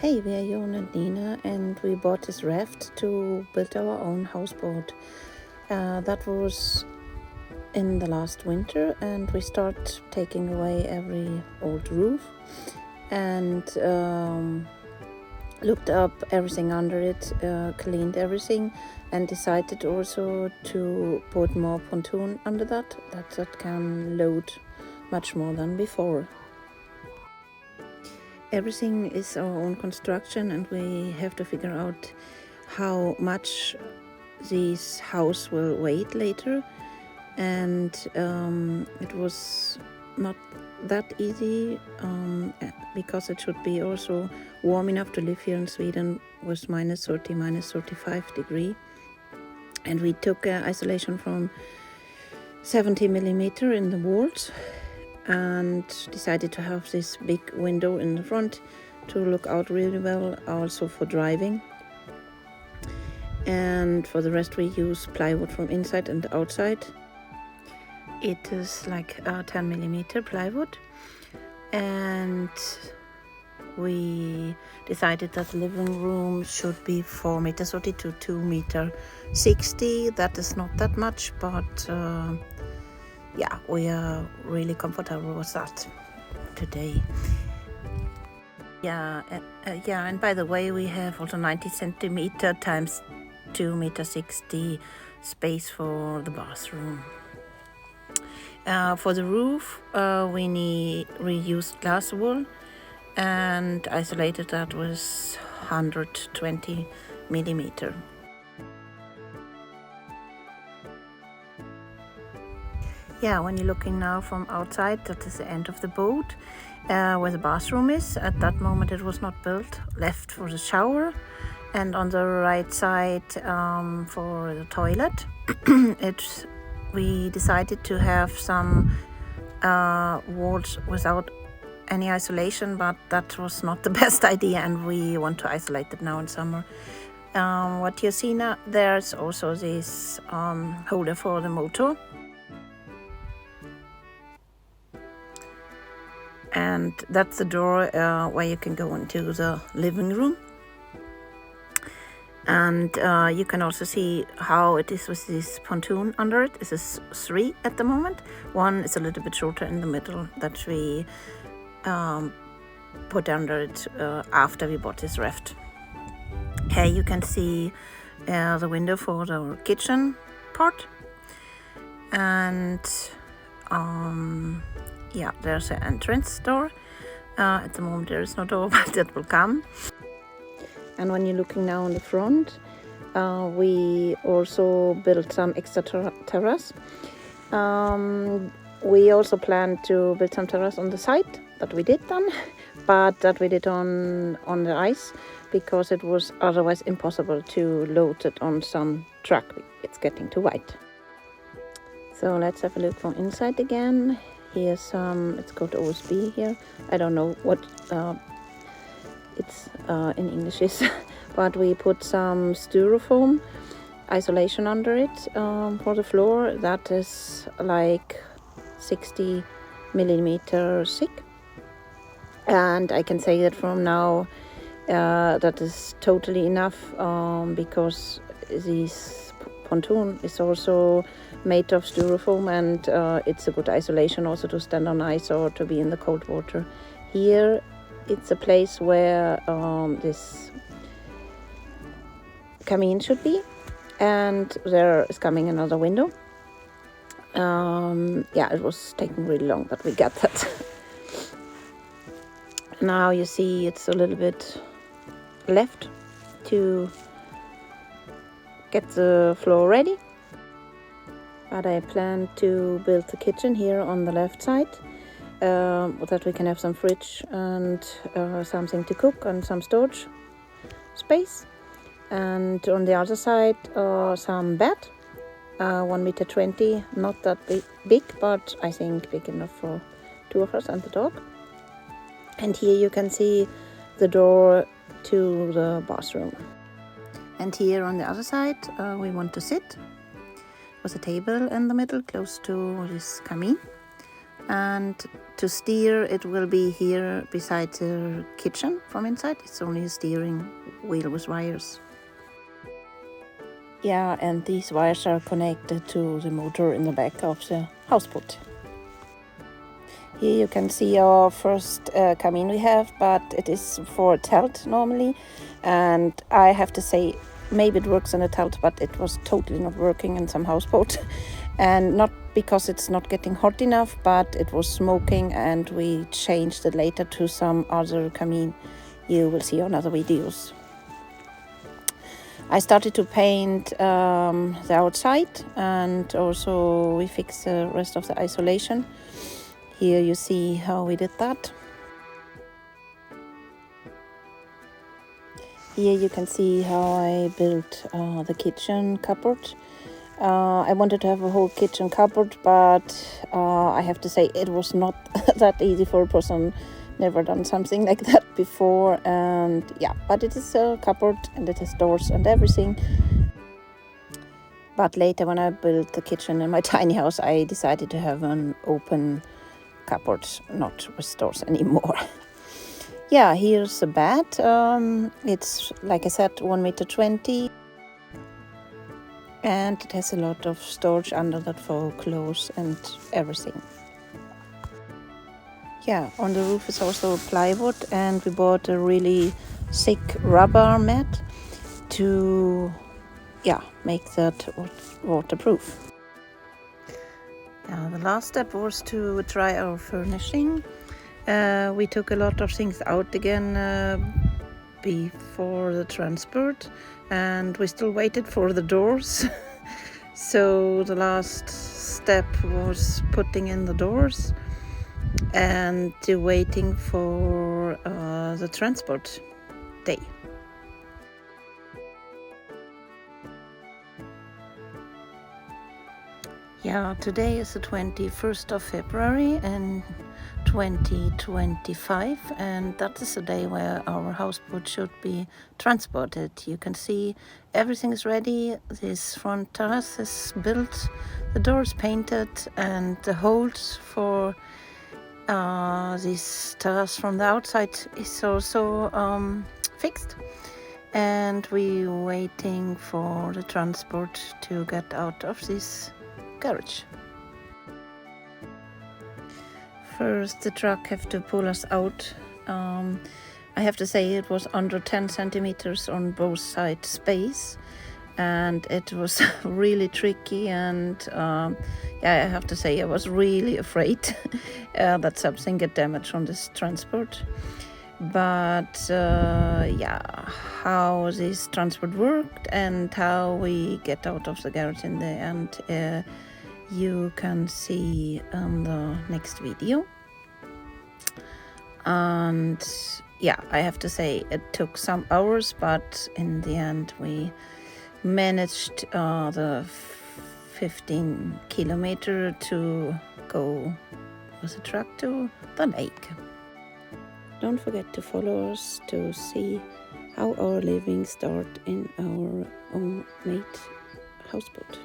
Hey, we are Jon and Nina, and we bought this raft to build our own houseboat. That was in the last winter, and we start taking away every old roof and looked up everything under it, cleaned everything, and decided also to put more pontoon under that can load much more than before. Everything is our own construction, and we have to figure out how much this house will weigh later. And it was not that easy because it should be also warm enough to live here in Sweden with minus 30, minus 35 degree. And we took isolation from 70 millimeter in the walls and decided to have this big window in the front to look out really well, also for driving. And for the rest we use plywood from inside and outside. It is like 10 millimeter plywood, and we decided that the living room should be 4 meters 30 to 2 meter 60. That is not that much, but yeah, we are really comfortable with that today. Yeah, and by the way, we have also 90 centimeter times 2 meter 60 space for the bathroom. For the roof, we need reused glass wool and isolated that with 120 millimeter. Yeah, when you're looking now from outside, that is the end of the boat where the bathroom is. At that moment it was not built, left for the shower, and on the right side for the toilet. We decided to have some walls without any isolation, but that was not the best idea, and we want to isolate it now in summer. What you see now, there's also this holder for the motor. And that's the door where you can go into the living room. And you can also see how it is with this pontoon under it. This is 3 at the moment. One is a little bit shorter in the middle that we put under it after we bought this raft. Here you can see the window for the kitchen part. And yeah, there's an entrance door. At the moment there is no door, but that will come. And when you're looking now on the front, we also built some extra terrace. We also planned to build some terrace on the side, that we did done, but that we did on the ice, because it was otherwise impossible to load it on some truck. It's getting too wide. So let's have a look from inside again. Here's some, it's called OSB here. I don't know what it's in English is, but we put some styrofoam isolation under it for the floor. That is like 60 millimeter thick, and I can say that from now that is totally enough, because this pontoon is also made of styrofoam, and it's a good isolation also to stand on ice or to be in the cold water. Here it's a place where this camine should be, and there is coming another window. Yeah, it was taking really long, but we got that. Now you see it's a little bit left to get the floor ready, but I plan to build the kitchen here on the left side, that we can have some fridge and something to cook and some storage space. And on the other side some bed, 1 meter 20, not that big, but I think big enough for 2 of us and the dog. And here you can see the door to the bathroom. And here on the other side we want to sit with a table in the middle close to this camine. And to steer, it will be here beside the kitchen from inside. It's only a steering wheel with wires. Yeah, and these wires are connected to the motor in the back of the houseboat. Here you can see our first cabin we have, but it is for a telt normally. And I have to say, maybe it works in a telt, but it was totally not working in some houseboat. And not because it's not getting hot enough, but it was smoking, and we changed it later to some other cabin you will see on other videos. I started to paint the outside, and also we fixed the rest of the isolation. Here you see how we did that. Here you can see how I built the kitchen cupboard. I wanted to have a whole kitchen cupboard, but I have to say it was not that easy for a person never done something like that before. And yeah, but it is a cupboard and it has doors and everything. But later when I built the kitchen in my tiny house, I decided to have an open cupboard, not with doors anymore. Yeah, here's the bed. It's, like I said, 1.20 meters. And it has a lot of storage under that for clothes and everything. Yeah, on the roof is also plywood, and we bought a really thick rubber mat to make that waterproof. The last step was to try our furnishing. We took a lot of things out again before the transport, and we still waited for the doors. So the last step was putting in the doors and waiting for the transport day. Yeah, today is the 21st of February in 2025, and that is the day where our houseboat should be transported. You can see everything is ready. This front terrace is built, the doors painted, and the holes for this terrace from the outside is also fixed. And we're waiting for the transport to get out of this garage. First, the truck have to pull us out. I have to say it was under 10 centimeters on both sides space, and it was really tricky. And I have to say I was really afraid that something get damaged on this transport. But how this transport worked and how we get out of the garage in the end, you can see on the next video. And I have to say it took some hours, but in the end we managed the 15 kilometers to go with the truck to the lake. Don't forget to follow us to see how our living start in our own made houseboat.